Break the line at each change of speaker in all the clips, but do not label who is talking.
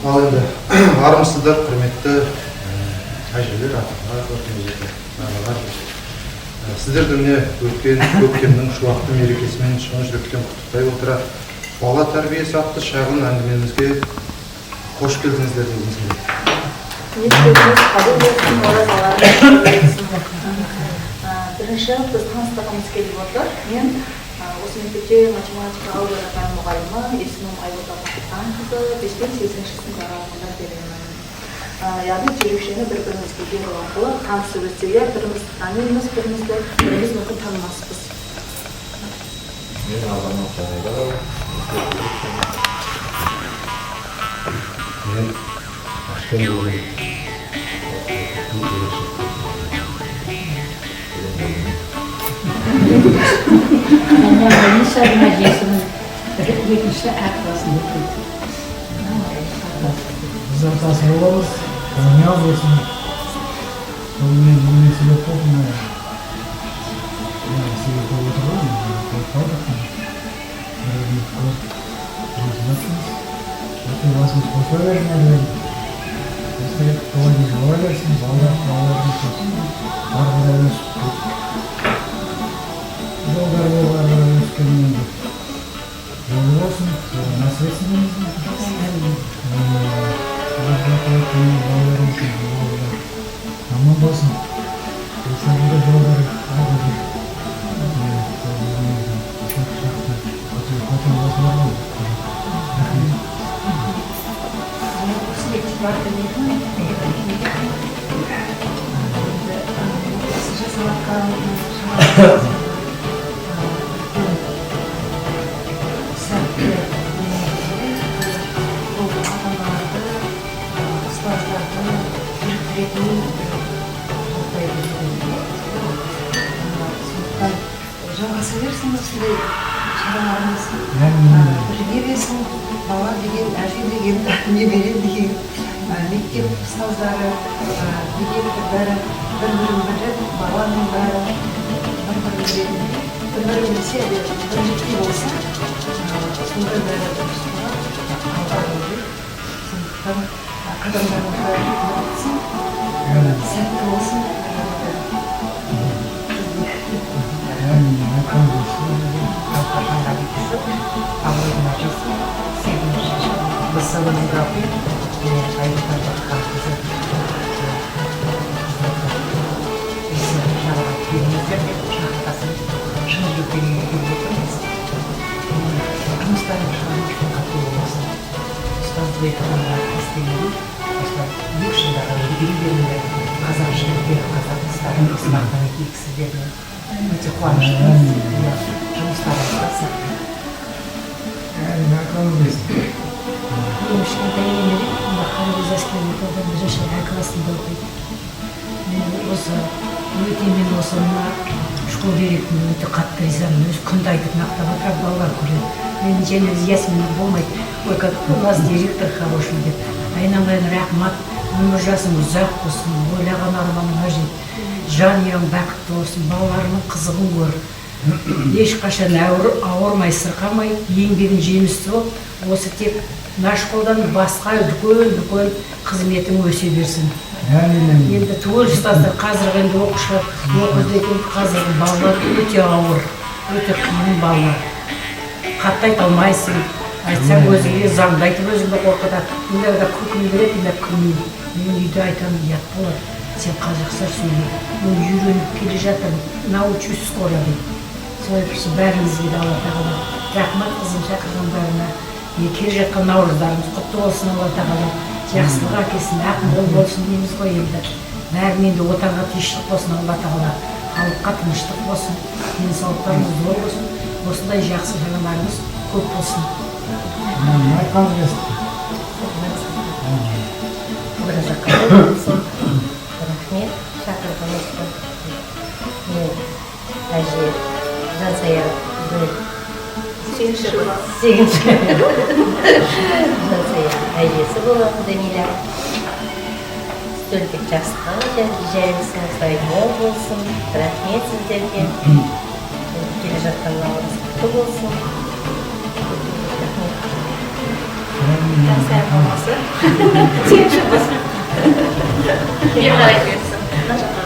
Ал енді армысыздар, құрметті әжелер, аталар, аналар. Сіздерді міне өткен көктемнің шуақты мерекесімен шын жүректен құттықтай отыра, бала тәрбиесі атты шағын әңгімемізге қош келдіңіздер дегіміз келеді.
Бірінші біз таныстығымыз келіп отыр. Мен осы мектепте математика аудара пән мұғалімі, есімім Айгүл Бақытжанқызы, 5-8 сынып аралығында беремін. Яғни ерекшені бір-бірімізге беру арқылы танысып өтсек, бірімізді танимыз, біріміз мүмкін танымаспыз.
Мен Азамат Жанайдаров,
Мен Ашкен Бөлім.
Мен Маниша Мәжесінің екінші классында оқиды.
Біз атасы боламыз, жаңа болсын. Сонымен бұл себеп болып, себеп болып отырған, қойып қалдық. Бірігіп көріп, жұмысынасыз. Өте басымыз қоса берін әрден. Өстірек қолайды жоға берсін, балдар өсіп, арғыда өсіп. Жолдар болғарда өскенмен деп. Жолы болсын, насып етсін дейміз. Аман болсын. Осыларында жолдары алғы деп.
Жалғаса берсін осындай шараларымыз. Бірге берсін, бала деген, әже деген, немере деген, мектеп ұстаздары деген бәрі бір-бірін баланың бәрі бір-бірін білсе, бірлікте болса, сонда бәрі алға болды. Сондықтан қадамдардың бәрі болсын, сәтті болсын. Өте қуаныштымыз, жұмыстарымыз жақсы.
Мен кішкентай немере, Қарагөз әскери бірінші классында оқиды. Мен осы школ директорына өте қатты ризамын. Өзі күнді айтып мақтап отырады, балалар көреді. Мен және Ясмина болмайды. Ой, как у вас директор хороший деп. Айналайын рахмат, өмір жасың ұзақ болсын, ойлаған арманыңа жет. Жанұяң бақытты болсын, балаларының қызығын көр. Ешқашан ауырмай, сырқамай, еңбегін жемісті болып, осы тек мына школдан басқа үлкен қызметің өсе берсін. Енді түгел ұстаздар қазіргі енді оқушылар оқиды екен, қазіргі балалар өте ауыр, өте қиын балалар. Қатты айта алмайсың, айтсаң өзіңе заңды айтып өзіңді қорқытады. Енді күлкім келеді, енді күлмейді. Мен үйде айтамын, ұят болады. Сен қазақша сөйле. Мен үйреніп келе жатырмын, научусь скоро дейді. Солай бәріңізге де Алла тағала рахмат, қызым шақырғандарына. Келе жатқан наурыздарымыз құтты болсын, Алла тағала жақсылық әкелсін, ақмол болсын дейміз ғой енді. Бәрінен де отанға тыныштық болсын, Алла тағала халыққа тыныштық болсын, денсаулықтарыңыз зор болсын, осындай жақсы шараларыңыз көп болсын.
Рахмет, шақырғаныңызға. Мен әже Жансая Жансая әжесі болатын Даниля. Стөлбек жақсыға жәрімсіңіз мол болсын. Рахмет сіздерге. Келе жатқан наурыз құтты болсын. Рахмет.
сән болмасы. Сен үшін біз. Мен қарай берсін. Мына жаққа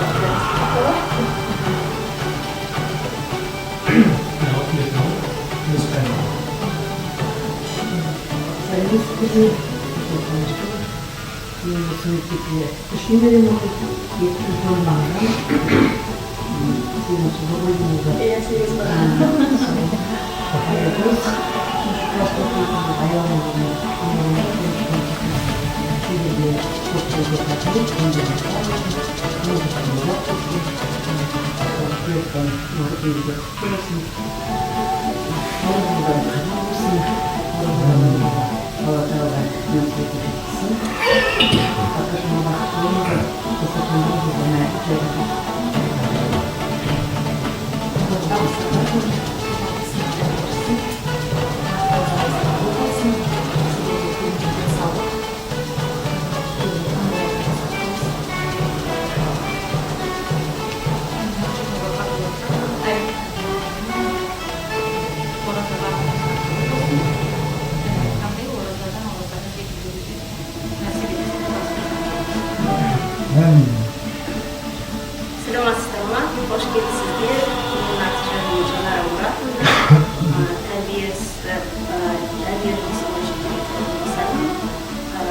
Саламатсыздар ма? Қош келіпсіздер. Менің аты жөнім Жанара Мұратовна.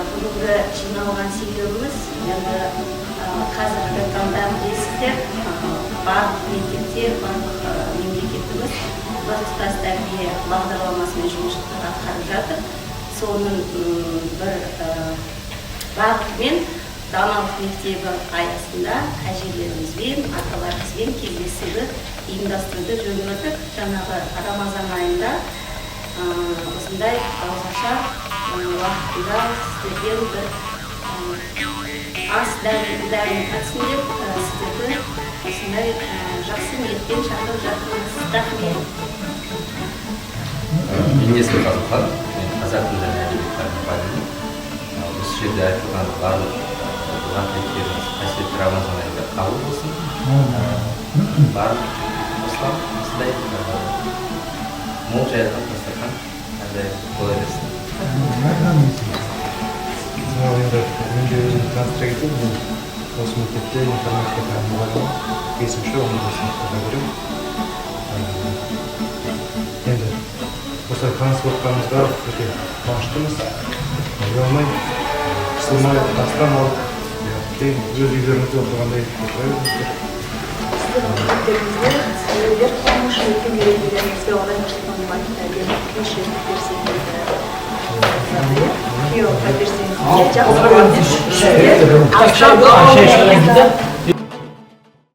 Бүгінгі жиналған себебіміз енді қазіргі таңда білесіздер, барлық мектептер, барлық мемлекетіміз біртұтас тәрбие бағдарламасымен жұмыстар атқарып жатыр. Соның бір бағытымен даналық мектебі аясында әжелерімізбен, аталарымызбен кездесуді ұйымдастыруды жөн көрдік. Жаңағы Рамазан айында осындай ауызаша уақытында сіздерден бір ас дәмін қатсын деп сіздерді осындай жақсы ниетпен шақырып жатырмыз. Рахмет.
Мен есімім Қазылхан, мен қазақ тілі және әдебиеті мұғалімі. Осы жерде айтылған барлық тілектеріңіз қасиетті Рамазан айында қабыл болсын. Барлық осылар осындай мол жайылған дастархан әрдайым бола берсін.
Енді мен де өзімді таныстыра кетейін. Мен осы мектепте информатика пәні мұғалімі, 5-ші 10-ші сыныпта жүремін. Енді осылай танысып отқанымызға өте қуаныштымыз. Ұялмай, қысылмай, тастан алып, кейін өз үйлеріңізде отырғандай отыра беріңіздер.
сіздің мектептеріңізде сіздер қуаныш үлкен мерекелеріңізге орай нұрсұлтан мұғалімдерге кешірім берсеңіз, күйеу пәтерсеңіз, жақсы болады.